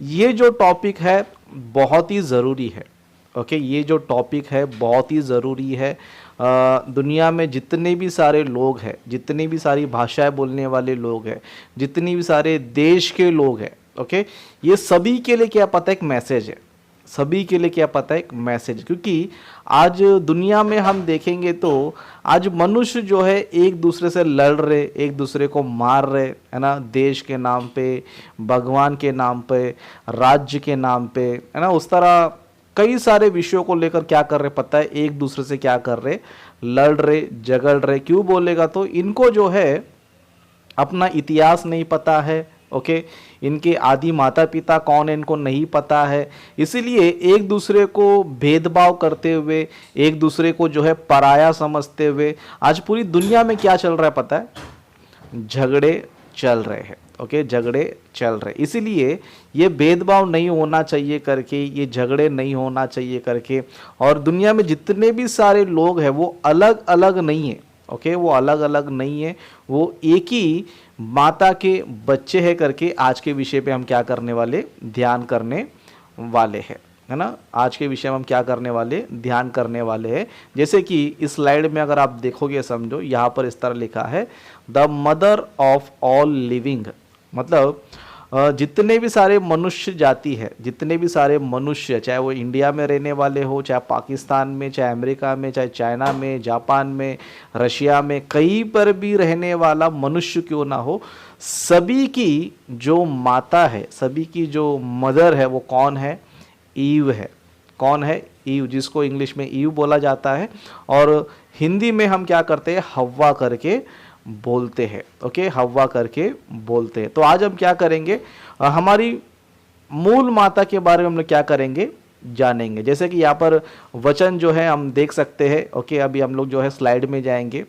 ये जो टॉपिक है बहुत ही ज़रूरी है। ओके, ये जो टॉपिक है बहुत ही ज़रूरी है। दुनिया में जितने भी सारे लोग हैं, जितनी भी सारी भाषाएं बोलने वाले लोग हैं, जितनी भी सारे देश के लोग हैं, ओके, ये सभी के लिए क्या पता है, एक मैसेज है। सभी के लिए क्या पता है, एक मैसेज। क्योंकि आज दुनिया में हम देखेंगे तो आज मनुष्य जो है एक दूसरे से लड़ रहे, एक दूसरे को मार रहे, है ना, देश के नाम पे, भगवान के नाम पे, राज्य के नाम पे, है ना, उस तरह कई सारे विषयों को लेकर क्या कर रहे पता है, एक दूसरे से क्या कर रहे, लड़ रहे, झगड़ रहे। क्यों बोलेगा तो इनको जो है अपना इतिहास नहीं पता है। ओके, इनके आदि माता पिता कौन है इनको नहीं पता है, इसीलिए एक दूसरे को भेदभाव करते हुए, एक दूसरे को जो है पराया समझते हुए आज पूरी दुनिया में क्या चल रहा है पता है, झगड़े चल रहे हैं। ओके, झगड़े चल रहे, इसीलिए ये भेदभाव नहीं होना चाहिए करके, ये झगड़े नहीं होना चाहिए करके, और दुनिया में जितने भी सारे लोग हैं वो अलग अलग नहीं है। ओके, वो अलग अलग नहीं है, वो एक ही माता के बच्चे हैं करके आज के विषय पे हम क्या करने वाले, ध्यान करने वाले हैं, है ना। आज के विषय में हम क्या करने वाले, ध्यान करने वाले हैं। जैसे कि इस स्लाइड में अगर आप देखोगे, समझो यहाँ पर इस तरह लिखा है, the mother of all living. मतलब जितने भी सारे मनुष्य जाति है, जितने भी सारे मनुष्य, चाहे वो इंडिया में रहने वाले हो, चाहे पाकिस्तान में, चाहे अमेरिका में, चाहे चाइना में, जापान में, रशिया में, कहीं पर भी रहने वाला मनुष्य क्यों ना हो, सभी की जो माता है, सभी की जो मदर है वो कौन है, ईव है। कौन है, ईव, जिसको इंग्लिश में ईव बोला जाता है और हिंदी में हम क्या करते हैं, हव्वा करके बोलते हैं। ओके, हव्वा करके बोलते हैं। तो आज हम क्या करेंगे, हमारी मूल माता के बारे में हम लोग क्या करेंगे, जानेंगे। जैसे कि यहाँ पर वचन जो है हम देख सकते हैं। ओके, अभी हम लोग जो है स्लाइड में जाएंगे।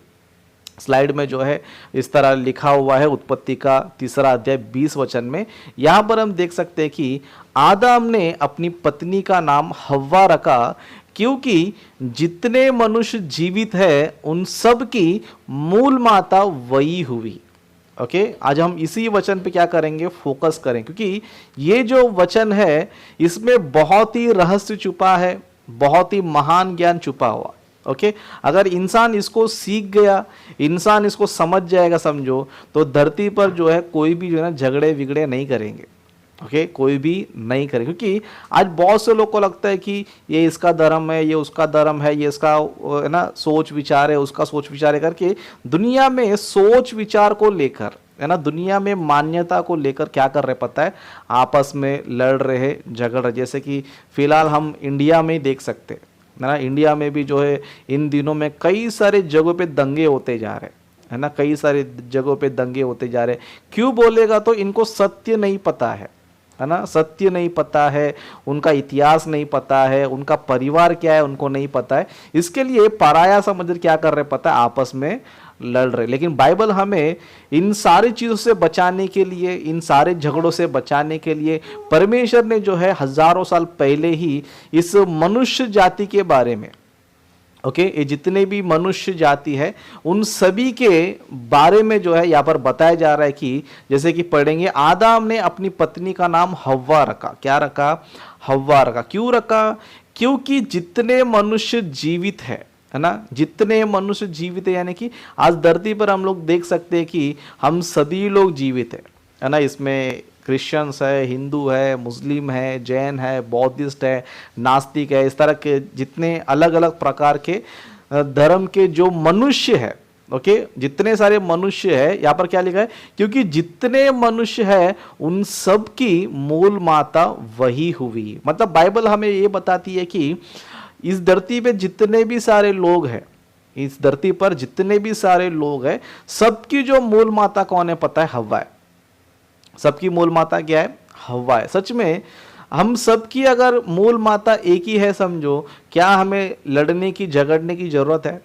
स्लाइड में जो है इस तरह लिखा हुआ है, उत्पत्ति का 3 अध्याय 20 वचन में। यहाँ पर हम देख सकते हैं कि आदम ने अपनी पत्नी का नाम हव्वा रखा, क्योंकि जितने मनुष्य जीवित है उन सब की मूल माता वही हुई। ओके, आज हम इसी वचन पे क्या करेंगे, फोकस करें, क्योंकि ये जो वचन है इसमें बहुत ही रहस्य छुपा है, बहुत ही महान ज्ञान छुपा हुआ। ओके, अगर इंसान इसको सीख गया, इंसान इसको समझ जाएगा, समझो, तो धरती पर जो है कोई भी जो है ना झगड़े विगड़े नहीं करेंगे। ओके, कोई भी नहीं करे, क्योंकि आज बहुत से लोग को लगता है कि ये इसका धर्म है, ये उसका धर्म है, ये इसका है ना सोच विचार है, उसका सोच विचार है करके दुनिया में सोच विचार को लेकर, है ना, दुनिया में मान्यता को लेकर क्या कर रहे पता है, आपस में लड़ रहे हैं, झगड़ रहे। जैसे कि फिलहाल हम इंडिया में ही देख सकते हैं, है ना, इंडिया में भी जो है इन दिनों में कई सारे जगहों पे दंगे होते जा रहे हैं, है ना, कई सारे जगहों पे दंगे होते जा रहे हैं। क्यों बोलेगा तो इनको सत्य नहीं पता है ना, सत्य नहीं पता है, उनका इतिहास नहीं पता है, उनका परिवार क्या है उनको नहीं पता है, इसके लिए पराया समझ क्या कर रहे पता है, आपस में लड़ रहे। लेकिन बाइबल हमें इन सारी चीज़ों से बचाने के लिए, इन सारे झगड़ों से बचाने के लिए परमेश्वर ने जो है हजारों साल पहले ही इस मनुष्य जाति के बारे में, ओके, ये जितने भी मनुष्य जाति है उन सभी के बारे में जो है यहाँ पर बताया जा रहा है कि जैसे कि पढ़ेंगे, आदम ने अपनी पत्नी का नाम हव्वा रखा। क्या रखा, हव्वा रखा। क्यों रखा, क्योंकि जितने मनुष्य जीवित है ना, जितने मनुष्य जीवित है, यानी कि आज धरती पर हम लोग देख सकते हैं कि हम सभी लोग जीवित है ना, इसमें क्रिश्चियंस है, हिंदू है, मुस्लिम है, जैन है, बौद्धिस्ट है, नास्तिक है, इस तरह के जितने अलग अलग प्रकार के धर्म के जो मनुष्य है, ओके, जितने सारे मनुष्य है, यहाँ पर क्या लिखा है, क्योंकि जितने मनुष्य है उन सब की मूल माता वही हुई। मतलब बाइबल हमें ये बताती है कि इस धरती पे जितने भी सारे लोग हैं, इस धरती पर जितने भी सारे लोग हैं, सबकी जो मूल माता कौन है पता है, हव्वा है। सबकी मूल माता क्या है, हव्वा है। सच में हम सबकी अगर मूल माता एक ही है, समझो, क्या हमें लड़ने की झगड़ने की जरूरत है,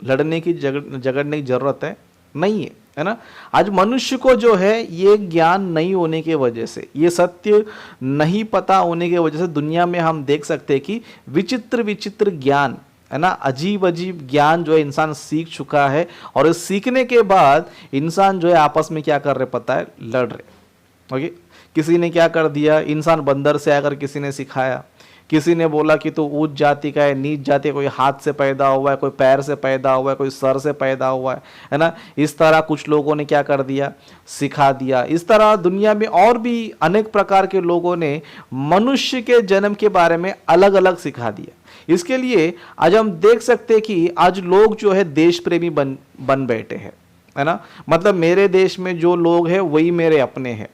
लड़ने की झगड़ने की जरूरत है नहीं है ना। आज मनुष्य को जो है ये ज्ञान नहीं होने के वजह से, ये सत्य नहीं पता होने की वजह से दुनिया में हम देख सकते हैं कि विचित्र विचित्र ज्ञान, है ना, अजीब अजीब ज्ञान जो है इंसान सीख चुका है, और इस सीखने के बाद इंसान जो है आपस में क्या कर रहे पता है, लड़ रहे। ओके, किसी ने क्या कर दिया, इंसान बंदर से आकर किसी ने सिखाया, किसी ने बोला कि तू ऊंच जाति का है, नीच जाति, कोई हाथ से पैदा हुआ है, कोई पैर से पैदा हुआ है, कोई सर से पैदा हुआ है ना। इस तरह कुछ लोगों ने क्या कर दिया, सिखा दिया। इस तरह दुनिया में और भी अनेक प्रकार के लोगों ने मनुष्य के जन्म के बारे में अलग अलग सिखा दिया। इसके लिए आज हम देख सकते हैं कि आज लोग जो है देश प्रेमी बन बैठे हैं, है ना। मतलब मेरे देश में जो लोग हैं वही मेरे अपने हैं,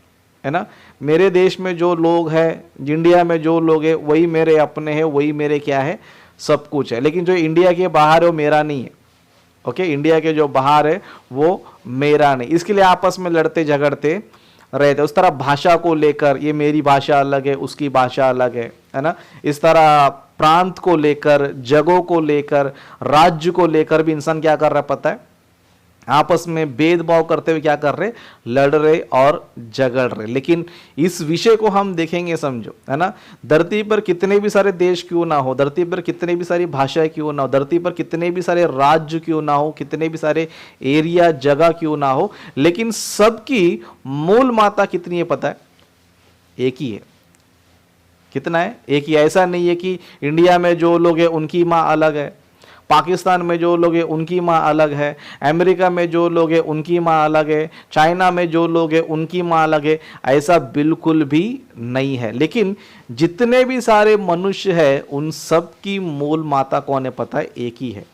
है ना। मेरे देश में जो लोग हैं, इंडिया में जो लोग हैं वही मेरे अपने हैं, वही मेरे क्या है, सब कुछ है। लेकिन जो इंडिया के बाहर है वो मेरा नहीं है। ओके, इंडिया के जो बाहर है वो मेरा नहीं। इसके लिए आपस में लड़ते झगड़ते रहते। उस तरह भाषा को लेकर, ये मेरी भाषा अलग है, उसकी भाषा अलग है ना। इस तरह प्रांत को लेकर, जगहों को लेकर, राज्य को लेकर भी इंसान क्या कर रहा है पता है, आपस में भेदभाव करते हुए क्या कर रहे, लड़ रहे और झगड़ रहे। लेकिन इस विषय को हम देखेंगे, समझो, है ना। धरती पर कितने भी सारे देश क्यों ना हो, धरती पर कितने भी सारी भाषाएं क्यों ना हो, धरती पर कितने भी सारे राज्य क्यों ना हो, कितने भी सारे एरिया जगह क्यों ना हो, लेकिन सबकी मूल माता कितनी है पता है, एक ही है। कितना है, एक ही। ऐसा नहीं है कि इंडिया में जो लोग हैं उनकी माँ अलग है, पाकिस्तान में जो लोग हैं उनकी माँ अलग है, अमेरिका में जो लोग हैं उनकी माँ अलग है, चाइना में जो लोग हैं उनकी माँ अलग है। ऐसा बिल्कुल भी नहीं है। लेकिन जितने भी सारे मनुष्य हैं उन सब की मूल माता कौन है पता है, एक ही है।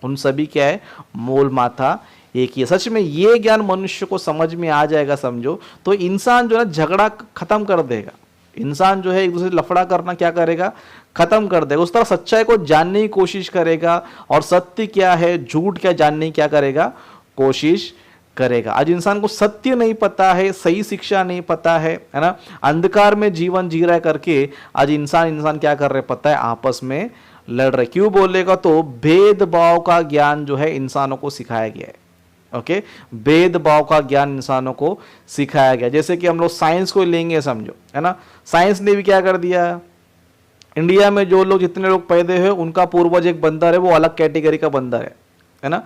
उन सभी क्या है, मूल माता एक ही है। सच में ये ज्ञान मनुष्य को समझ में आ जाएगा, समझो, तो इंसान जो है झगड़ा खत्म कर देगा। इंसान जो है एक दूसरे से लफड़ा करना क्या करेगा, खत्म कर देगा। उस तरह सच्चाई को जानने की कोशिश करेगा और सत्य क्या है, झूठ क्या, जानने की क्या करेगा, कोशिश करेगा। आज इंसान को सत्य नहीं पता है, सही शिक्षा नहीं पता है ना। अंधकार में जीवन जी रहा है करके आज इंसान क्या कर रहे पता है, आपस में लड़ रहे। क्यों बोलेगा तो भेदभाव का ज्ञान जो है इंसानों को सिखाया गया है। ओके, भेदभाव का ज्ञान इंसानों को सिखाया गया। जैसे कि हम लोग साइंस को लेंगे, समझो, है ना। साइंस ने भी क्या कर दिया, इंडिया में जो लोग, जितने लोग पैदा हुए उनका पूर्वज एक बंदर है, वो अलग कैटेगरी का बंदर है ना,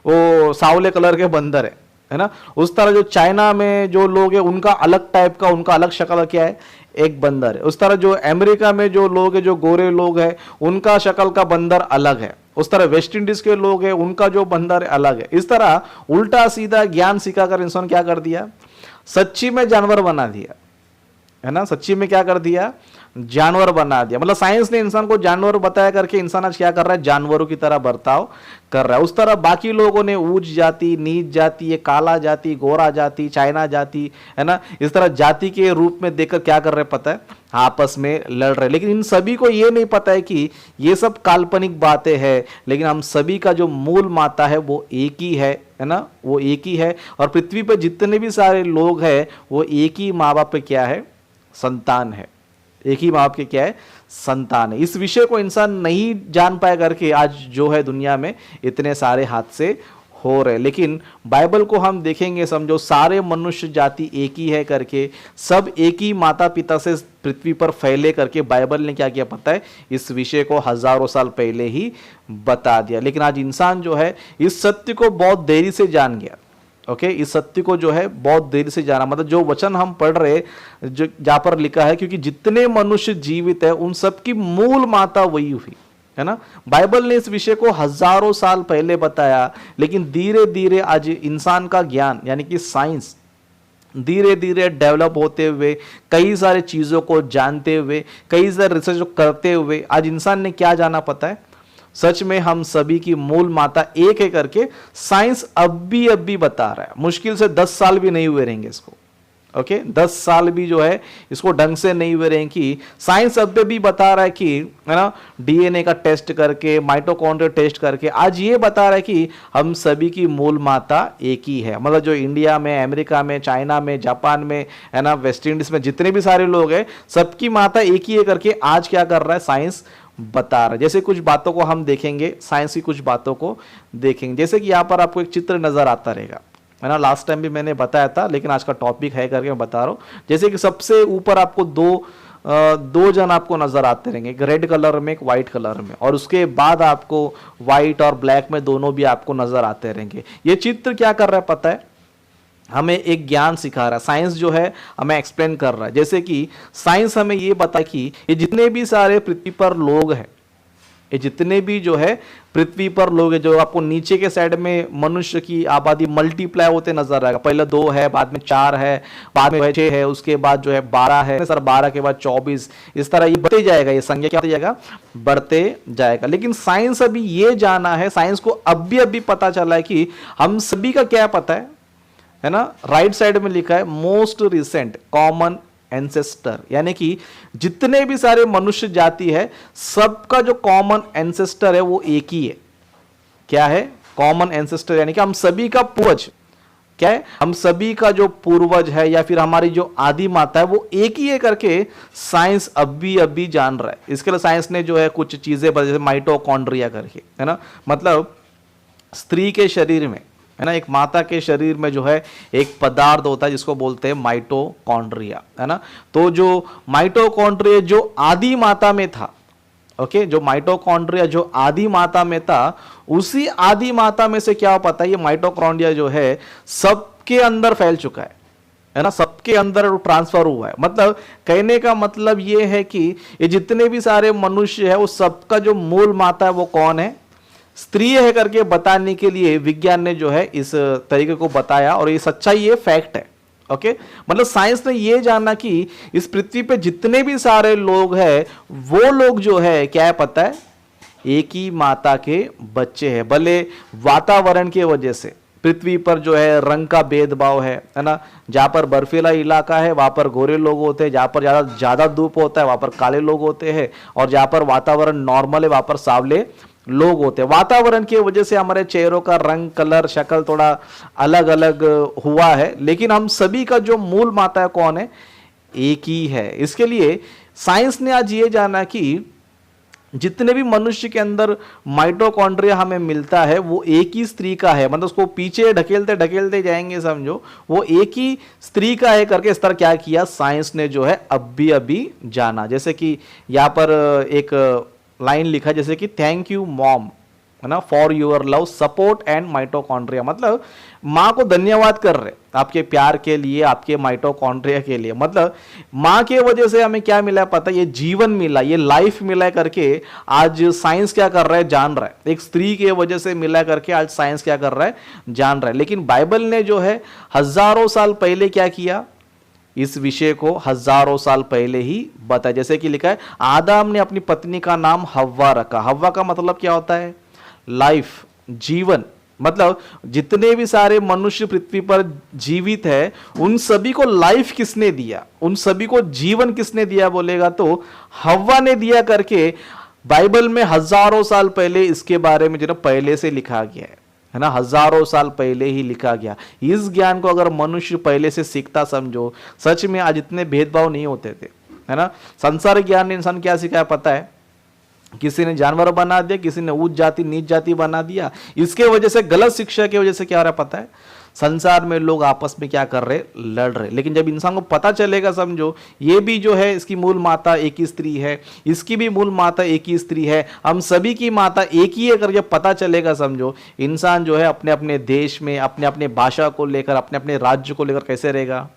वो सावले कलर के बंदर है ना। उस तरह जो चाइना में जो लोग हैं उनका अलग टाइप का, उनका अलग शक्ल क्या है, एक बंदर है। उस तरह जो अमेरिका में जो लोग हैं, जो गोरे लोग हैं, उनका शक्ल का बंदर अलग है। उस तरह वेस्ट इंडीज के लोग हैं, उनका जो बंदर है अलग है। इस तरह उल्टा सीधा ज्ञान सिखाकर इंसान क्या कर दिया, सच्ची में जानवर बना दिया, है ना। सच्ची में क्या कर दिया, जानवर बना दिया। मतलब साइंस ने इंसान को जानवर बताया करके इंसान आज क्या कर रहा है, जानवरों की तरह बर्ताव कर रहा है। उस तरह बाकी लोगों ने ऊंच जाति, नीच जाति, ये काला जाति, गोरा जाति, चाइना जाति, है ना, इस तरह जाति के रूप में देखकर क्या कर रहे पता है, आपस में लड़ रहे। लेकिन इन सभी को ये नहीं पता है कि ये सब काल्पनिक बातें हैं, लेकिन हम सभी का जो मूल माता है वो एक ही है ना, वो एक ही है। और पृथ्वी पर जितने भी सारे लोग हैं वो एक ही माँ बाप पे क्या है, संतान है। एक ही माँ बाप के क्या है, संतान है। इस विषय को इंसान नहीं जान पाया करके आज जो है दुनिया में इतने सारे हादसे हो रहे। लेकिन बाइबल को हम देखेंगे, समझो, सारे मनुष्य जाति एक ही है करके, सब एक ही माता पिता से पृथ्वी पर फैले करके बाइबल ने क्या किया पता है, इस विषय को हजारों साल पहले ही बता दिया। लेकिन आज इंसान जो है इस सत्य को बहुत देरी से जान गया। ओके, इस सत्य को जो है बहुत देर से जाना। मतलब जो वचन हम पढ़ रहे, जो जहां पर लिखा है, क्योंकि जितने मनुष्य जीवित है उन सब की मूल माता वही हुई, है ना। बाइबल ने इस विषय को हजारों साल पहले बताया, लेकिन धीरे धीरे आज इंसान का ज्ञान यानी कि साइंस धीरे धीरे डेवलप होते हुए, कई सारे चीजों को जानते हुए, कई सारे रिसर्च करते हुए आज इंसान ने क्या जाना पता है, सच में हम सभी की मूल माता एक है करके साइंस अब भी बता रहा है। मुश्किल से 10 साल भी नहीं हुए रहेंगे इसको। ओके, 10 साल भी जो है इसको ढंग से नहीं हुए रहेंगे कि साइंस अब भी बता रहा है कि, है ना, डीएनए का टेस्ट करके, माइटोकॉन्ड्रिया टेस्ट करके आज ये बता रहा है कि हम सभी की मूल माता एक ही है। मतलब जो इंडिया में, अमेरिका में, चाइना में, जापान में, है ना, वेस्ट इंडीज में जितने भी सारे लोग हैं सबकी माता एक ही है करके आज क्या कर रहा है, साइंस बता रहा है। जैसे कुछ बातों को हम देखेंगे, साइंस की कुछ बातों को देखेंगे। जैसे कि यहाँ पर आपको एक चित्र नजर आता रहेगा, है ना। लास्ट टाइम भी मैंने बताया था, लेकिन आज का टॉपिक है करके मैं बता रहा हूँ। जैसे कि सबसे ऊपर आपको दो जन आपको नजर आते रहेंगे, एक रेड कलर में, एक व्हाइट कलर में, और उसके बाद आपको व्हाइट और ब्लैक में दोनों भी आपको नजर आते रहेंगे। ये चित्र क्या कर रहा है पता है, हमें एक ज्ञान सिखा रहा है, साइंस जो है हमें एक्सप्लेन कर रहा है। जैसे कि साइंस हमें ये बता कि ये जितने भी सारे पृथ्वी पर लोग हैं, ये जितने भी जो है पृथ्वी पर लोग हैं, जो आपको नीचे के साइड में मनुष्य की आबादी मल्टीप्लाई होते नजर आएगा। पहले 2 है, बाद में 4 है, बाद में 6 है, उसके बाद जो है 12 है सर, 12 के बाद 24, इस तरह ये बढ़ते जाएगा, ये संख्या क्या होती जाएगा, बढ़ते जाएगा। लेकिन साइंस अभी ये जाना है, साइंस को अभी पता चला है कि हम सभी का क्या पता है ना, राइट साइड में लिखा है मोस्ट रिसेंट कॉमन एंसेस्टर, यानी कि जितने भी सारे मनुष्य जाति है सबका जो कॉमन एंसेस्टर है वो एक ही है। क्या है कॉमन एंसेस्टर, यानी कि हम सभी का पूर्वज क्या है, हम सभी का जो पूर्वज है या फिर हमारी जो आदि माता है वो एक ही है करके साइंस अभी जान रहा है। इसके लिए साइंस ने जो है कुछ चीजें जैसे माइटोकॉन्ड्रिया करके, है ना, मतलब स्त्री के शरीर में, है ना, एक माता के शरीर में जो है एक पदार्थ होता है जिसको बोलते हैं माइटोकॉन्ड्रिया, है ना। तो जो माइटोकॉन्ड्रिया जो आदि माता में था, ओके, जो माइटोकॉन्ड्रिया जो आदि माता में था, उसी आदि माता में से क्या पता है, ये माइटोकॉन्ड्रिया जो है सबके अंदर फैल चुका है ना, सबके अंदर ट्रांसफर हुआ है। मतलब कहने का मतलब ये है कि ये जितने भी सारे मनुष्य है वो सबका जो मूल माता है वो कौन है, स्त्री है करके बताने के लिए विज्ञान ने जो है इस तरीके को बताया, और ये सच्चाई, ये फैक्ट है। ओके, मतलब साइंस ने ये जाना कि इस पृथ्वी पे जितने भी सारे लोग हैं वो लोग जो है क्या है पता है, एक ही माता के बच्चे हैं। भले वातावरण की वजह से पृथ्वी पर जो है रंग का भेदभाव है ना, जहां पर बर्फीला इलाका है वहां पर गोरे लोग होते हैं, जहां पर ज्यादा धूप होता है वहां पर काले लोग होते हैं, और जहां पर वातावरण नॉर्मल है वहां पर सावले लोग होते हैं। वातावरण की वजह से हमारे चेहरों का रंग, कलर, शक्ल थोड़ा अलग अलग हुआ है, लेकिन हम सभी का जो मूल माता है कौन है, एक ही है। इसके लिए साइंस ने आज ये जाना कि जितने भी मनुष्य के अंदर माइटोकॉन्ड्रिया हमें मिलता है वो एक ही स्त्री का है, मतलब उसको पीछे ढकेलते ढकेलते जाएंगे, समझो वो एक ही स्त्री का है करके इस तरह क्या किया साइंस ने जो है अभी जाना। जैसे कि यहाँ पर एक लाइन लिखा जैसे कि थैंक यू मॉम, है ना, for your love support and mitochondria, मतलब माँ को धन्यवाद कर रहे आपके प्यार के लिए, आपके माइटोकॉन्ड्रिया के लिए। मतलब माँ के वजह से हमें क्या मिला पता, ये जीवन मिला, ये लाइफ मिला करके आज साइंस क्या कर रहा है, जान रहा है। एक स्त्री के वजह से मिला करके आज साइंस क्या कर रहा है, जान रहा है। लेकिन बाइबल ने जो है हजारों साल पहले क्या किया, इस विषय को हजारों साल पहले ही बताया। जैसे कि लिखा है आदम ने अपनी पत्नी का नाम हव्वा रखा। हव्वा का मतलब क्या होता है, लाइफ, जीवन। मतलब जितने भी सारे मनुष्य पृथ्वी पर जीवित है उन सभी को लाइफ किसने दिया, उन सभी को जीवन किसने दिया बोलेगा तो हव्वा ने दिया करके बाइबल में हजारों साल पहले इसके बारे में जो ना पहले से लिखा गया है ना, हजारों साल पहले ही लिखा गया। इस ज्ञान को अगर मनुष्य पहले से सीखता, समझो सच में आज इतने भेदभाव नहीं होते थे, है ना। संसार ज्ञान ने इंसान क्या सिखाया पता है, किसी ने जानवर बना दिया, किसी ने उच्च जाति नीच जाति बना दिया। इसके वजह से, गलत शिक्षा की वजह से क्या हो रहा है पता है, संसार में लोग आपस में क्या कर रहे, लड़ रहे। लेकिन जब इंसान को पता चलेगा, समझो ये भी जो है इसकी मूल माता एक ही स्त्री है, इसकी भी मूल माता एक ही स्त्री है, हम सभी की माता एक ही है करके पता चलेगा, समझो इंसान जो है अपने अपने देश में, अपने अपने भाषा को लेकर, अपने अपने राज्य को लेकर कैसे रहेगा,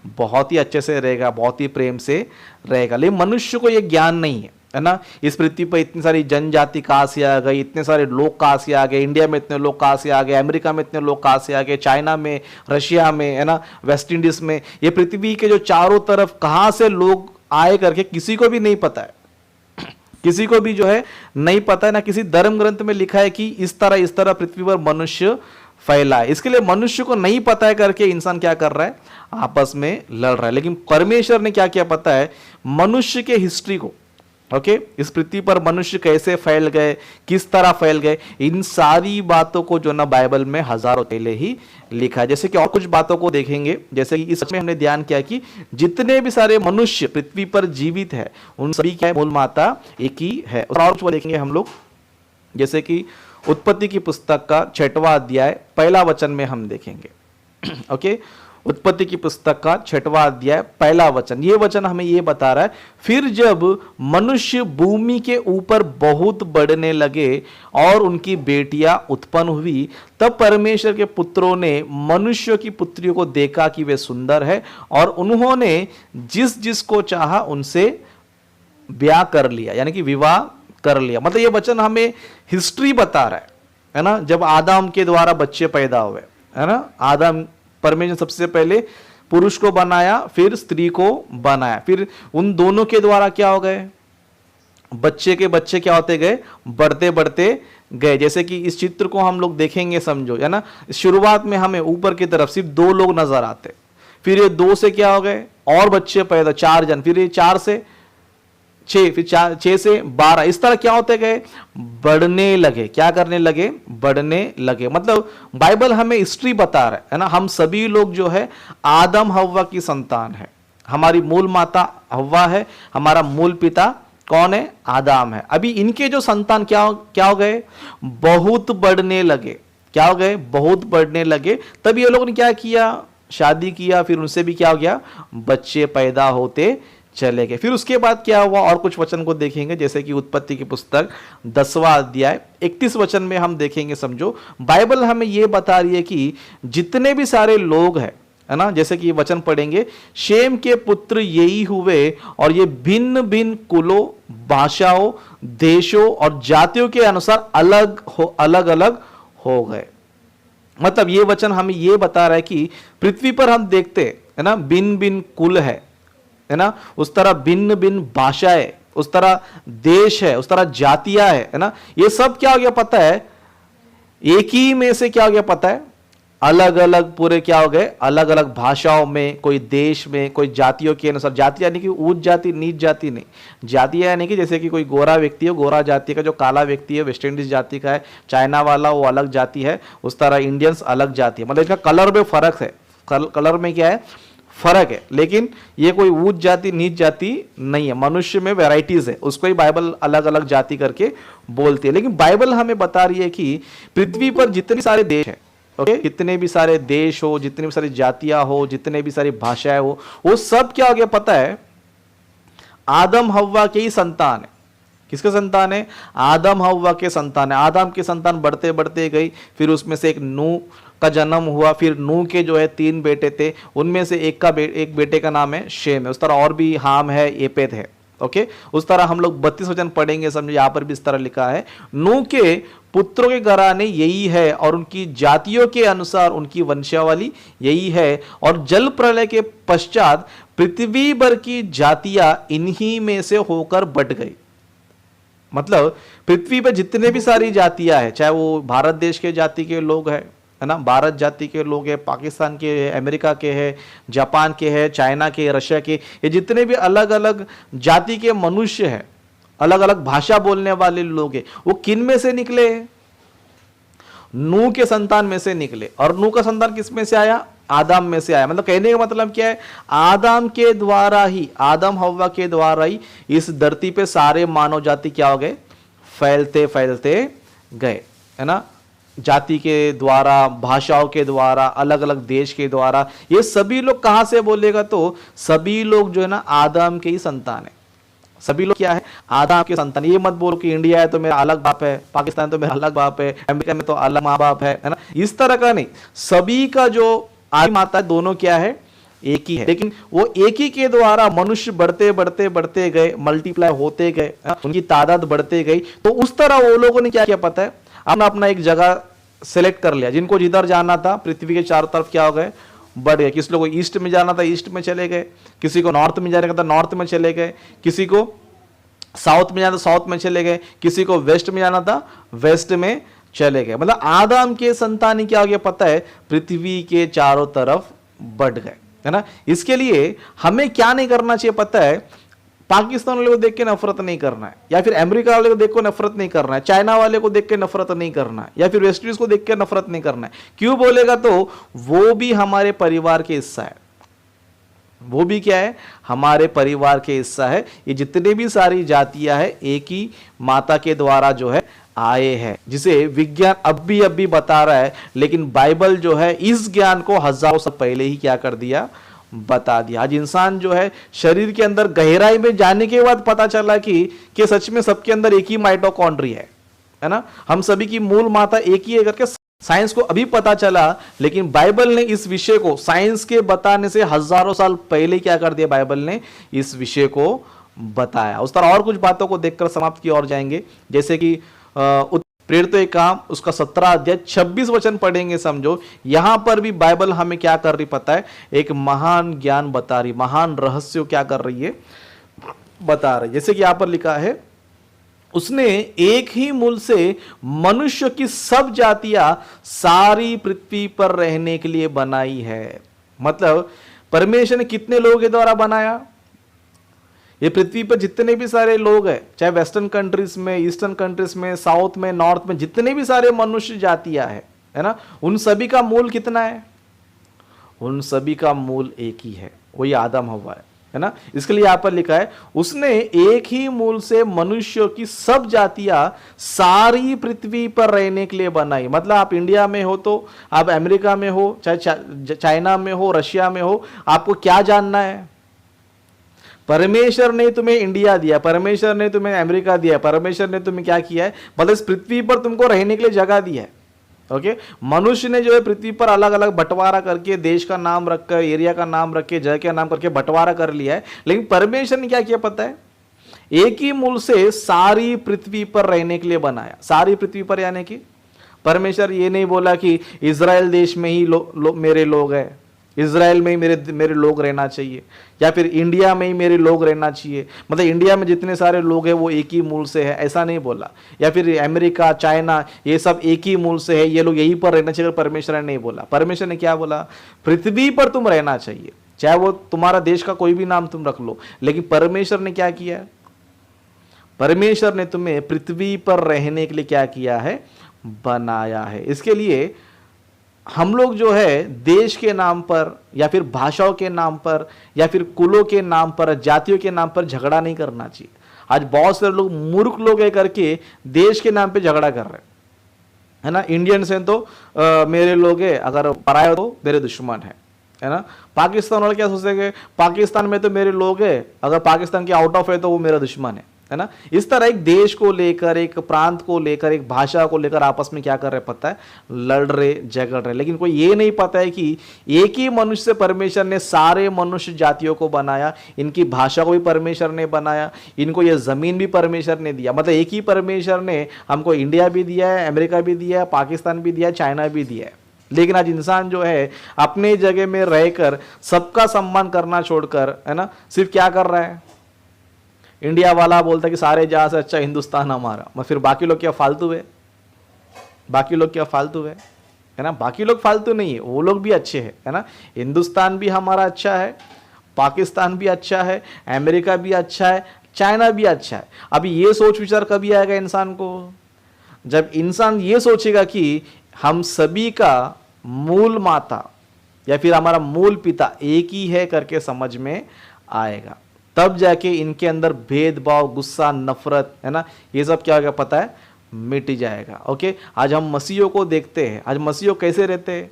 बहुत ही अच्छे से रहेगा, बहुत ही प्रेम से रहेगा। लेकिन मनुष्य को यह ज्ञान नहीं है ना। इस पृथ्वी पर इतनी सारी जनजाति कहां से आ गई, इतने सारे लोग कहां से आ गए, इंडिया में इतने लोग कहां से आ गए, अमेरिका में इतने लोग कहां से आ गए, चाइना में, रशिया में, है ना, वेस्ट इंडीज में, ये पृथ्वी के जो चारों तरफ कहां से लोग आए करके किसी को भी नहीं पता है, किसी को भी जो है नहीं पता है ना। किसी धर्म ग्रंथ में लिखा है कि इस तरह पृथ्वी पर मनुष्य फैला है। इसके लिए मनुष्य को नहीं पता है करके इंसान क्या कर रहा है, आपस में लड़ रहा है। लेकिन परमेश्वर ने क्या किया पता है, मनुष्य के हिस्ट्री को, ओके, इस पृथ्वी पर मनुष्य कैसे फैल गए, किस तरह फैल गए, इन सारी बातों को जो ना बाइबल में हजारों पहले ही लिखा है। जैसे कि और कुछ बातों को देखेंगे, जैसे कि इसमें हमने ध्यान किया कि जितने भी सारे मनुष्य पृथ्वी पर जीवित है उन सभी क्या मूल माता एक ही है। और कुछ देखेंगे हम लोग, जैसे कि उत्पत्ति की पुस्तक का 6वां अध्याय 1 वचन में हम देखेंगे। ओके, उत्पत्ति की पुस्तक का 6वां अध्याय 1 वचन। ये वचन हमें ये बता रहा है, फिर जब मनुष्य भूमि के ऊपर बहुत बढ़ने लगे और उनकी बेटियां उत्पन्न हुई, तब परमेश्वर के पुत्रों ने मनुष्य की पुत्रियों को देखा कि वे सुंदर है, और उन्होंने जिस जिसको चाहा उनसे ब्याह कर लिया, यानी कि विवाह कर लिया। मतलब ये वचन हमें हिस्ट्री बता रहा है ना, जब आदम के द्वारा बच्चे पैदा हुए, है ना। आदम, परमेश्वर सबसे पहले पुरुष को बनाया, फिर स्त्री को बनाया, फिर उन दोनों के द्वारा क्या हो गए, बच्चे के बच्चे क्या होते गए, बढ़ते बढ़ते गए। जैसे कि इस चित्र को हम लोग देखेंगे, समझो, है ना। शुरुआत में हमें ऊपर की तरफ सिर्फ 2 लोग नजर आते, फिर ये 2 से क्या हो गए और बच्चे पैदा, 4 जन, फिर ये 4 से 6, फिर 6 से 12, इस तरह क्या होते गए, बढ़ने लगे। क्या करने लगे, बढ़ने लगे। मतलब बाइबल हमें हिस्ट्री बता रहा है ना। हम सभी लोग जो है आदम हव्वा की संतान है। हमारी मूल माता हव्वा है, हमारा मूल पिता कौन है, आदम है। अभी इनके जो संतान क्या हो गए, बहुत बढ़ने लगे। क्या हो गए, बहुत बढ़ने लगे। तब ये लोगों ने क्या किया, शादी किया, फिर उनसे भी क्या हो गया, बच्चे पैदा होते चले गए। फिर उसके बाद क्या हुआ, और कुछ वचन को देखेंगे, जैसे कि उत्पत्ति की पुस्तक 10वां अध्याय 31 वचन में हम देखेंगे। समझो, बाइबल हमें यह बता रही है कि जितने भी सारे लोग हैं, है ना, जैसे कि वचन पढ़ेंगे, शेम के पुत्र यही हुए और ये भिन्न भिन्न कुलों, भाषाओं, देशों और जातियों के अनुसार अलग अलग हो गए। मतलब ये वचन हमें ये बता रहा है कि पृथ्वी पर हम देखते है ना, भिन्न भिन्न कुल है ना, उस तरह भिन्न भिन्न भाषाएं, उस तरह देश है, उस तरह जातियां है ना। ये सब क्या हो गया पता है, एक ही में से क्या हो गया पता है, अलग अलग पूरे क्या हो गए, अलग अलग भाषाओं में, कोई देश में, कोई जातियों के अनुसार। जाति यानी कि ऊंच जाति नीच जाति नहीं, जाति यानी कि जैसे कि कोई गोरा व्यक्ति है, गोरा जाति का, जो काला व्यक्ति है वेस्ट इंडीज जाति का है, चाइना वाला वो अलग जाति है, उस तरह इंडियंस अलग जाति है। मतलब इसका कलर में फर्क है, कलर में क्या है, फर्क है। लेकिन ये कोई ऊंच जाति नीच जाति नहीं है। मनुष्य में वैरायटीज है, उसको ही बाइबल अलग अलग जाति करके बोलती है। लेकिन बाइबल हमें बता रही है कि पृथ्वी पर जितने सारे देश हैं, ओके, कितने भी सारे देश हो, जितनी भी सारी जातियां हो, जितने भी सारी भाषाएं हो, वो सब क्या हो गया पता है, आदम हव्वा के ही संतान है। किसके संतान है, आदम हव्वा के संतान है। आदम के संतान बढ़ते बढ़ते गई, फिर उसमें से एक नूह का जन्म हुआ, फिर नूह के जो है 3 बेटे थे, उनमें से एक बेटे का नाम है शेम है, उस तरह और भी हाम है, एपेत है। ओके, उस तरह हम लोग 32 वचन पढ़ेंगे, समझो यहां पर भी इस तरह लिखा है, नूह के पुत्रों के घराने यही है और उनकी जातियों के अनुसार उनकी वंशावली यही है, और जल प्रलय के पश्चात पृथ्वी भर की जातियां इन्हीं में से होकर बट गई। मतलब पृथ्वी पर जितने भी सारी जातियां हैं, चाहे वो भारत देश के जाति के लोग हैं, है ना, भारत जाति के लोग हैं, पाकिस्तान के हैं, अमेरिका के हैं, जापान के हैं, चाइना के, रशिया के, ये जितने भी अलग अलग जाति के मनुष्य हैं, अलग अलग भाषा बोलने वाले लोग हैं, वो किन में से निकले, नूह के संतान में से निकले। और नूह का संतान किस में से आया, आदम में से आया। मतलब कहने का मतलब क्या है, आदम के द्वारा ही, आदम हव्वा के द्वारा ही इस धरती पे सारे मानव जाति क्या हो गए, फैलते फैलते गए, है ना। जाति के द्वारा, भाषाओं के द्वारा, अलग अलग देश के द्वारा, ये सभी लोग कहां से बोलेगा, तो सभी लोग जो है ना आदम के ही संतान है। सभी लोग क्या है, आदम के संतान। ये मत बोलो कि इंडिया है तो मेरा अलग बाप है, पाकिस्तान तो मेरा अलग बाप है, अमेरिका में तो अलग माँ बाप है ना, इस तरह का नहीं। सभी का जो आदि माता है, दोनों क्या है, एक ही है। लेकिन वो एक ही के द्वारा मनुष्य बढ़ते बढ़ते बढ़ते गए, मल्टीप्लाई होते गए, उनकी तादाद बढ़ते गई। तो उस तरह वो लोगों ने क्या किया पता है, अपना अपना एक जगह सेलेक्ट कर लिया। जिनको जिधर जाना था पृथ्वी के चारों तरफ क्या हो गए, बढ़ गए। किसी लोगों को ईस्ट में जाना था, ईस्ट में चले गए, किसी को नॉर्थ में जाने का था, नॉर्थ में चले गए, किसी को साउथ में जाना था, साउथ में चले गए, किसी को वेस्ट में जाना था, वेस्ट में चले गए। मतलब आदम के संतान क्या हो गया पता है, पृथ्वी के चारों तरफ बढ़ गए, है ना। इसके लिए हमें क्या नहीं करना चाहिए पता है, पाकिस्तान वाले को देख के नफरत नहीं करना है, या फिर अमेरिका वाले को देख के नफरत नहीं करना है, चाइना वाले को देख के नफरत नहीं करना है, या फिर वेस्ट इंडीज को देख के नफरत नहीं करना है। क्यों बोलेगा, तो वो भी हमारे परिवार के हिस्सा है। वो भी क्या है, हमारे परिवार के हिस्सा है। ये जितने भी सारी जातियां हैं, एक ही माता के द्वारा जो है आए हैं, जिसे विज्ञान अब भी बता रहा है, लेकिन बाइबल जो है इस ज्ञान को हजारों साल पहले ही क्या कर दिया, बता दिया। आज इंसान जो है शरीर के अंदर गहराई में जाने के बाद पता चला कि सच में सबके अंदर एक ही माइटोकॉन्ड्रिया है ना, हम सभी की मूल माता एक ही है करके साइंस को अभी पता चला, लेकिन बाइबल ने इस विषय को साइंस के बताने से हजारों साल पहले क्या कर दिया, बाइबल ने इस विषय को बताया। उस तरह और कुछ बातों को देखकर समाप्त की ओर जाएंगे, जैसे कि प्रेरितों के काम उसका 17 अध्याय 26 वचन पढ़ेंगे। समझो यहां पर भी बाइबल हमें क्या कर रही पता है, एक महान ज्ञान बता रही, महान रहस्य क्या कर रही है, बता रही। जैसे कि यहां पर लिखा है, उसने एक ही मूल से मनुष्य की सब जातियां सारी पृथ्वी पर रहने के लिए बनाई है। मतलब परमेश्वर ने कितने लोगों के द्वारा बनाया, ये पृथ्वी पर जितने भी सारे लोग हैं, चाहे वेस्टर्न कंट्रीज में, ईस्टर्न कंट्रीज में, साउथ में, नॉर्थ में, जितने भी सारे मनुष्य जातियां है ना, उन सभी का मूल कितना है, उन सभी का मूल एक ही है, वही आदम हव्वा है ना। इसके लिए यहां पर लिखा है, उसने एक ही मूल से मनुष्यों की सब जातियां सारी पृथ्वी पर रहने के लिए बनाई। मतलब आप इंडिया में हो तो आप अमेरिका में हो, चाहे चाइना में हो, रशिया में हो, आपको क्या जानना है, परमेश्वर ने तुम्हें इंडिया दिया, परमेश्वर ने तुम्हें अमेरिका दिया, परमेश्वर ने तुम्हें क्या किया है, मतलब इस पृथ्वी पर तुमको रहने के लिए जगह दी है। ओके, मनुष्य ने जो है पृथ्वी पर अलग अलग बंटवारा करके, देश का नाम रखकर, एरिया का नाम रख के, जगह का नाम करके बंटवारा कर लिया है, लेकिन परमेश्वर ने क्या किया पता है, एक ही मूल से सारी पृथ्वी पर रहने के लिए बनाया। सारी पृथ्वी पर यानी कि परमेश्वर ये नहीं बोला कि इजराइल देश में ही मेरे लोग हैं, इजराइल में ही मेरे लोग रहना चाहिए, या फिर इंडिया में ही मेरे लोग रहना चाहिए, मतलब इंडिया में जितने सारे लोग हैं वो एक ही मूल से है, ऐसा नहीं बोला। या फिर अमेरिका, चाइना, ये सब एक ही मूल से है, ये लोग यहीं पर रहना चाहिए, परमेश्वर ने नहीं बोला। परमेश्वर ने क्या बोला, पृथ्वी पर तुम रहना चाहिए, चाहे वो तुम्हारा देश का कोई भी नाम तुम रख लो, लेकिन परमेश्वर ने क्या किया, परमेश्वर ने तुम्हें पृथ्वी पर रहने के लिए क्या किया है, बनाया है। इसके लिए हम लोग जो है देश के नाम पर, या फिर भाषाओं के नाम पर, या फिर कुलों के नाम पर, जातियों के नाम पर झगड़ा नहीं करना चाहिए। आज बहुत सारे लोग मूर्ख लोग है करके देश के नाम पे झगड़ा कर रहे हैं ना। इंडियंस हैं तो मेरे लोग है, अगर पराये हो तो मेरे दुश्मन है ना। पाकिस्तान वाले क्या सोचेंगे, पाकिस्तान में तो मेरे लोग है, अगर पाकिस्तान के आउट ऑफ है तो वो मेरा दुश्मन है ना। इस तरह एक देश को लेकर, एक प्रांत को लेकर, एक भाषा को लेकर आपस में क्या कर रहे पता है, लड़ रहे, झगड़ रहे। लेकिन कोई ये नहीं पता है कि एक ही मनुष्य से परमेश्वर ने सारे मनुष्य जातियों को बनाया, इनकी भाषा को भी परमेश्वर ने बनाया, इनको ये जमीन भी परमेश्वर ने दिया। मतलब एक ही परमेश्वर ने हमको इंडिया भी दिया है, अमेरिका भी दिया है, पाकिस्तान भी दिया है, चाइना भी दिया है। लेकिन आज इंसान जो है अपने जगह में रहकर सबका सम्मान करना छोड़कर, है ना, सिर्फ क्या कर रहा है, इंडिया वाला बोलता है कि सारे जहां से अच्छा हिंदुस्तान हमारा, मगर फिर बाकी लोग क्या फालतू है, बाकी लोग क्या फालतू है ना। बाकी लोग फालतू नहीं है, वो लोग भी अच्छे हैं, है ना। हिंदुस्तान भी हमारा अच्छा है, पाकिस्तान भी अच्छा है, अमेरिका भी अच्छा है, चाइना भी अच्छा है। अभी ये सोच विचार कभी आएगा इंसान को, जब इंसान ये सोचेगा कि हम सभी का मूल माता या फिर हमारा मूल पिता एक ही है करके समझ में आएगा, तब जाके इनके अंदर भेदभाव, गुस्सा, नफरत, है ना, ये सब क्या होगा पता है, मिट जाएगा। ओके, आज हम मसीहों को देखते हैं, आज मसीहों कैसे रहते हैं,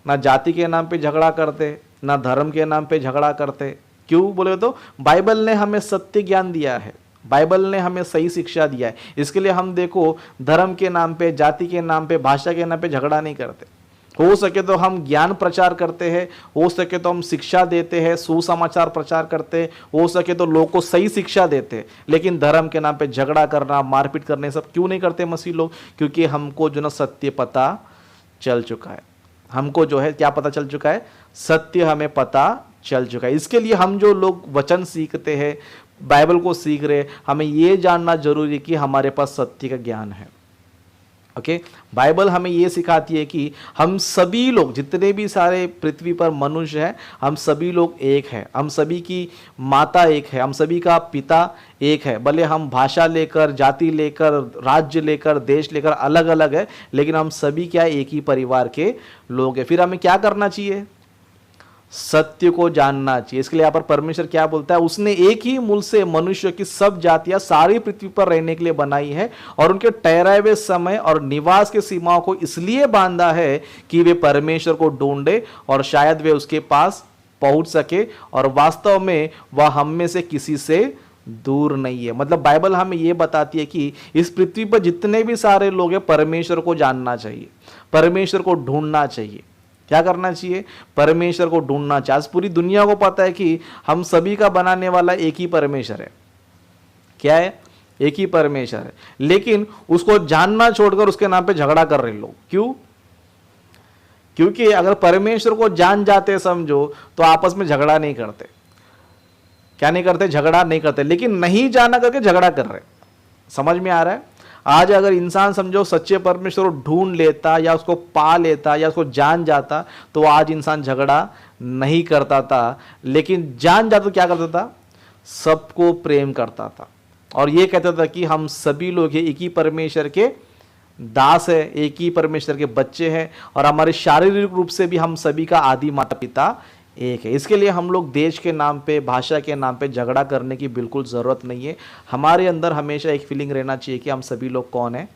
ना जाति के नाम पे झगड़ा करते, ना धर्म के नाम पे झगड़ा करते। क्यों बोले तो बाइबल ने हमें सत्य ज्ञान दिया है, बाइबल ने हमें सही शिक्षा दिया है। इसके लिए हम देखो धर्म के नाम पे, जाति के नाम पे, भाषा के नाम पे झगड़ा नहीं करते। हो सके तो हम ज्ञान प्रचार करते हैं, हो सके तो हम शिक्षा देते हैं, सुसमाचार प्रचार करते हैं, हो सके तो लोगों को सही शिक्षा देते हैं। लेकिन धर्म के नाम पे झगड़ा करना, मारपीट करने सब क्यों नहीं करते मसीह लोग, क्योंकि हमको जो ना सत्य पता चल चुका है। हमको जो है क्या पता चल चुका है, सत्य हमें पता चल चुका है। इसके लिए हम जो लोग वचन सीखते हैं, बाइबल को सीख रहे, हमें ये जानना जरूरी है कि हमारे पास सत्य का ज्ञान है। ओके, बाइबल हमें ये सिखाती है कि हम सभी लोग, जितने भी सारे पृथ्वी पर मनुष्य हैं, हम सभी लोग एक हैं, हम सभी की माता एक है, हम सभी का पिता एक है। भले हम भाषा लेकर, जाति लेकर, राज्य लेकर, देश लेकर अलग अलग है, लेकिन हम सभी क्या एक ही परिवार के लोग हैं। फिर हमें क्या करना चाहिए, सत्य को जानना चाहिए। इसके लिए यहाँ पर परमेश्वर क्या बोलता है, उसने एक ही मूल से मनुष्य की सब जातियां सारी पृथ्वी पर रहने के लिए बनाई है और उनके ठहराए हुए समय और निवास की सीमाओं को इसलिए बांधा है कि वे परमेश्वर को ढूंढे और शायद वे उसके पास पहुंच सके, और वास्तव में वह हम में से किसी से दूर नहीं है। मतलब बाइबल हमें यह बताती है कि इस पृथ्वी पर जितने भी सारे लोग हैं, परमेश्वर को जानना चाहिए, परमेश्वर को ढूंढना चाहिए। क्या करना चाहिए, परमेश्वर को ढूंढना चाहिए। आज पूरी दुनिया को पता है कि हम सभी का बनाने वाला एक ही परमेश्वर है। क्या है, एक ही परमेश्वर है, लेकिन उसको जानना छोड़कर उसके नाम पे झगड़ा कर रहे लोग। क्यों? क्योंकि अगर परमेश्वर को जान जाते समझो तो आपस में झगड़ा नहीं करते। क्या नहीं करते, झगड़ा नहीं करते, लेकिन नहीं जाना करके झगड़ा कर रहे। समझ में आ रहा है? आज अगर इंसान समझो सच्चे परमेश्वर को ढूंढ लेता या उसको पा लेता या उसको जान जाता तो आज इंसान झगड़ा नहीं करता था, लेकिन जान जाता तो क्या करता था, सबको प्रेम करता था और ये कहता था कि हम सभी लोग एक ही परमेश्वर के दास है, एक ही परमेश्वर के बच्चे हैं और हमारे शारीरिक रूप से भी हम सभी का आदि माता पिता एक है। इसके लिए हम लोग देश के नाम पे, भाषा के नाम पे झगड़ा करने की बिल्कुल ज़रूरत नहीं है। हमारे अंदर हमेशा एक फीलिंग रहना चाहिए कि हम सभी लोग कौन है,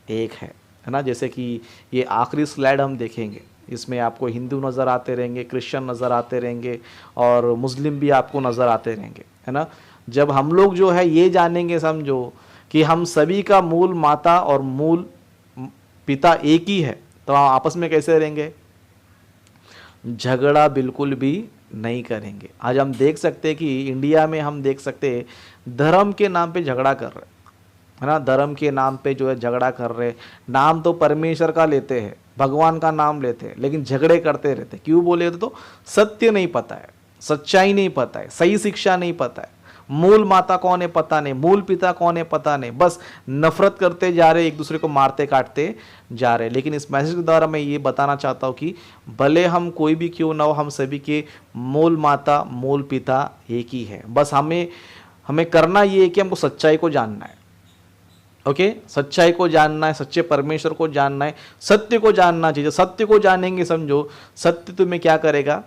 एक है ना। जैसे कि ये आखिरी स्लाइड हम देखेंगे, इसमें आपको हिंदू नज़र आते रहेंगे, क्रिश्चियन नज़र आते रहेंगे और मुस्लिम भी आपको नज़र आते रहेंगे, है ना। जब हम लोग जो है ये जानेंगे समझो कि हम सभी का मूल माता और मूल पिता एक ही है, तो हम आपस में कैसे रहेंगे, झगड़ा बिल्कुल भी नहीं करेंगे। आज हम देख सकते हैं कि इंडिया में हम देख सकते हैं धर्म के नाम पे झगड़ा कर रहे, है ना। धर्म के नाम पे जो है झगड़ा कर रहे, नाम तो परमेश्वर का लेते हैं, भगवान का नाम लेते हैं, लेकिन झगड़े करते रहते। क्यों बोले तो सत्य नहीं पता है, सच्चाई नहीं पता है, सही शिक्षा नहीं पता है, मूल माता कौन है पता नहीं, मूल पिता कौन है पता नहीं, बस नफरत करते जा रहे, एक दूसरे को मारते काटते जा रहे। लेकिन इस मैसेज के द्वारा मैं ये बताना चाहता हूँ कि भले हम कोई भी क्यों ना हो, हम सभी के मूल माता मूल पिता एक ही है। बस हमें करना ये है कि हमको सच्चाई को जानना है। ओके, सच्चाई को जानना है, सच्चे परमेश्वर को जानना है, सत्य को जानना चाहिए। सत्य को जानेंगे समझो, सत्य तुम्हें क्या करेगा,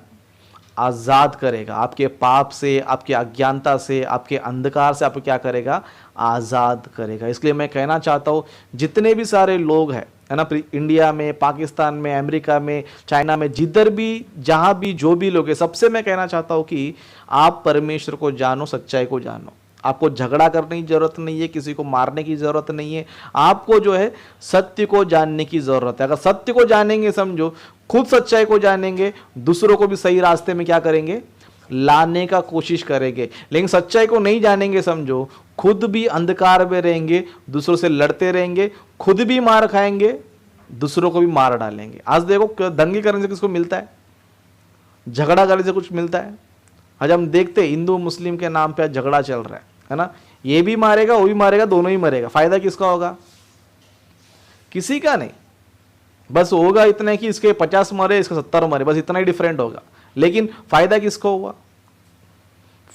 आज़ाद करेगा, आपके पाप से, आपके अज्ञानता से, आपके अंधकार से आपको क्या करेगा, आज़ाद करेगा। इसलिए मैं कहना चाहता हूँ जितने भी सारे लोग हैं, है ना, इंडिया में, पाकिस्तान में, अमेरिका में, चाइना में, जिधर भी, जहाँ भी, जो भी लोग हैं, सबसे मैं कहना चाहता हूँ कि आप परमेश्वर को जानो, सच्चाई को जानो। आपको झगड़ा करने की जरूरत नहीं है, किसी को मारने की जरूरत नहीं है, आपको जो है सत्य को जानने की जरूरत है। अगर सत्य को जानेंगे समझो, खुद सच्चाई को जानेंगे, दूसरों को भी सही रास्ते में क्या करेंगे, लाने का कोशिश करेंगे। लेकिन सच्चाई को नहीं जानेंगे समझो, खुद भी अंधकार में रहेंगे, दूसरों से लड़ते रहेंगे, खुद भी मार खाएंगे, दूसरों को भी मार डालेंगे। आज देखो दंगे करने से किसको मिलता है, झगड़ा करने से कुछ मिलता है। आज हम देखते हैं हिंदू मुस्लिम के नाम पे झगड़ा चल रहा है ना, ये भी मारेगा वो भी मारेगा, दोनों ही मरेगा। फायदा किसका होगा, किसी का नहीं। बस होगा इतना कि इसके 50 मरे, इसके 70 मरे, बस इतना ही डिफरेंट होगा। लेकिन फायदा किसको हुआ,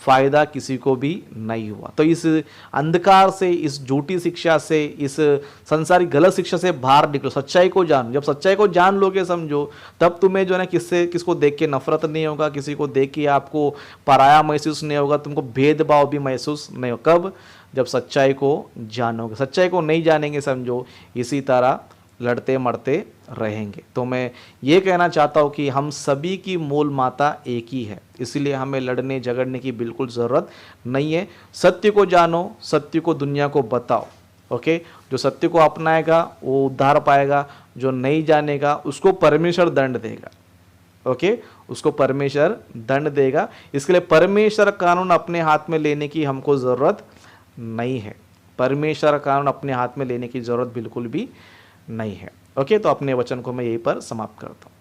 फायदा किसी को भी नहीं हुआ। तो इस अंधकार से, इस झूठी शिक्षा से, इस संसारिक गलत शिक्षा से बाहर निकलो, सच्चाई को जानो। जब सच्चाई को जान लोगे समझो, तब तुम्हें जो है किसको देख के नफरत नहीं होगा, किसी को देख के आपको पराया महसूस नहीं होगा, तुमको भेदभाव भी महसूस नहीं होगा। कब, जब सच्चाई को जानोगे। सच्चाई को नहीं जानेंगे समझो, इसी तरह लड़ते मरते रहेंगे। तो मैं ये कहना चाहता हूँ कि हम सभी की मूल माता एक ही है, इसलिए हमें लड़ने झगड़ने की बिल्कुल ज़रूरत नहीं है। सत्य को जानो, सत्य को दुनिया को बताओ। ओके, जो सत्य को अपनाएगा वो उद्धार पाएगा, जो नहीं जानेगा उसको परमेश्वर दंड देगा। ओके, उसको परमेश्वर दंड देगा। इसके लिए परमेश्वर कानून अपने हाथ में लेने की हमको ज़रूरत नहीं है। परमेश्वर कानून अपने हाथ में लेने की ज़रूरत बिल्कुल भी नहीं है। ओके, तो अपने वचन को मैं यहीं पर समाप्त करता हूँ।